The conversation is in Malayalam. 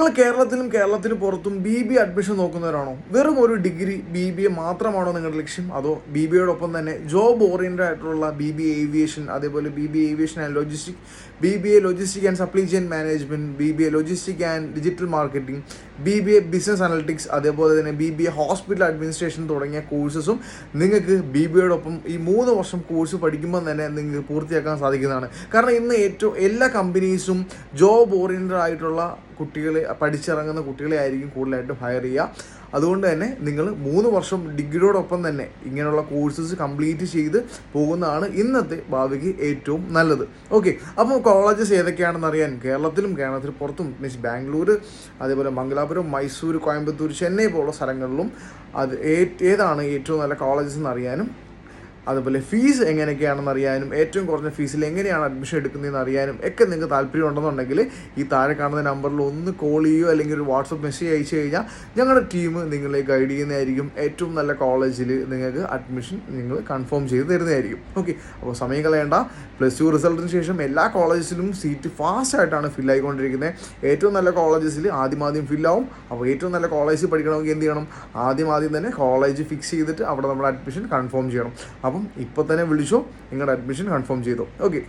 നിങ്ങൾ കേരളത്തിന് പുറത്തും BBA അഡ്മിഷൻ നോക്കുന്നവരാണോ? വെറും ഒരു ഡിഗ്രി BBA മാത്രമാണോ നിങ്ങളുടെ ലക്ഷ്യം? അതോ BBAയോടൊപ്പം തന്നെ ജോബ് ഓറിയൻറ്റഡ് ആയിട്ടുള്ള BBA ഏവിയേഷൻ, അതേപോലെ BBA aviation and logistic, BBA logistic and supply chain management, BBA logistic and digital marketing, BBA business analytics, അതേപോലെ തന്നെ BBA ഹോസ്പിറ്റൽ അഡ്മിനിസ്ട്രേഷൻ തുടങ്ങിയ കോഴ്സസും നിങ്ങൾക്ക് BBAയോടൊപ്പം ഈ 3 വർഷം കോഴ്സ് പഠിക്കുമ്പോൾ തന്നെ നിങ്ങൾക്ക് പൂർത്തിയാക്കാൻ സാധിക്കുന്നതാണ്. കാരണം ഇന്ന് എല്ലാ കമ്പനീസും ജോബ് ഓറിയൻറ്റഡ് ആയിട്ടുള്ള കുട്ടികളെ, പഠിച്ചിറങ്ങുന്ന കുട്ടികളെ ആയിരിക്കും കൂടുതലായിട്ടും ഹയർ ചെയ്യുക. അതുകൊണ്ട് തന്നെ നിങ്ങൾ 3 വർഷം ഡിഗ്രിയോടൊപ്പം തന്നെ ഇങ്ങനെയുള്ള കോഴ്സസ് കംപ്ലീറ്റ് ചെയ്ത് പോകുന്നതാണ് ഇന്നത്തെ ഭാവിക്ക് ഏറ്റവും നല്ലത്. ഓക്കെ, അപ്പോൾ കോളേജസ് ഏതൊക്കെയാണെന്ന് അറിയാൻ കേരളത്തിന് പുറത്തും മീൻസ് ബാംഗ്ലൂർ, അതേപോലെ മംഗലാപുരം, മൈസൂർ, കോയമ്പത്തൂർ, ചെന്നൈ പോലുള്ള സ്ഥലങ്ങളിലും അത് ഏതാണ് ഏറ്റവും നല്ല കോളേജസ് എന്നറിയാനും, അതുപോലെ ഫീസ് എങ്ങനെയൊക്കെയാണെന്ന് അറിയാനും, ഏറ്റവും കുറഞ്ഞ ഫീസിൽ എങ്ങനെയാണ് അഡ്മിഷൻ എടുക്കുന്നതെന്ന് അറിയാനും ഒക്കെ നിങ്ങൾക്ക് താല്പര്യം ഉണ്ടെന്നുണ്ടെങ്കിൽ ഈ താഴെ കാണുന്ന നമ്പറിൽ ഒന്ന് കോൾ ചെയ്യുകയോ അല്ലെങ്കിൽ ഒരു വാട്സപ്പ് മെസ്സേജ് അയച്ചു കഴിഞ്ഞാൽ ഞങ്ങളുടെ ടീം നിങ്ങളെ ഗൈഡ് ചെയ്യുന്നതായിരിക്കും. ഏറ്റവും നല്ല കോളേജിൽ നിങ്ങൾക്ക് അഡ്മിഷൻ നിങ്ങൾ കൺഫേം ചെയ്ത് തരുന്നതായിരിക്കും. ഓക്കെ, അപ്പോൾ സമയം കളയേണ്ട. +2 റിസൾട്ടിന് ശേഷം എല്ലാ കോളേജസിലും സീറ്റ് ഫാസ്റ്റായിട്ടാണ് ഫില്ലായിക്കൊണ്ടിരിക്കുന്നത്. ഏറ്റവും നല്ല കോളേജസിൽ ആദ്യം ഫില്ലാവും. അപ്പോൾ ഏറ്റവും നല്ല കോളേജിൽ പഠിക്കണമെങ്കിൽ എന്ത് ചെയ്യണം? ആദ്യം തന്നെ കോളേജ് ഫിക്സ് ചെയ്തിട്ട് അവിടെ നമ്മൾ അഡ്മിഷൻ കൺഫേം ചെയ്യണം. അപ്പം ഇപ്പോൾ തന്നെ വിളിച്ചോ, നിങ്ങളുടെ അഡ്മിഷൻ കൺഫേം ചെയ്തോ. ഓക്കെ.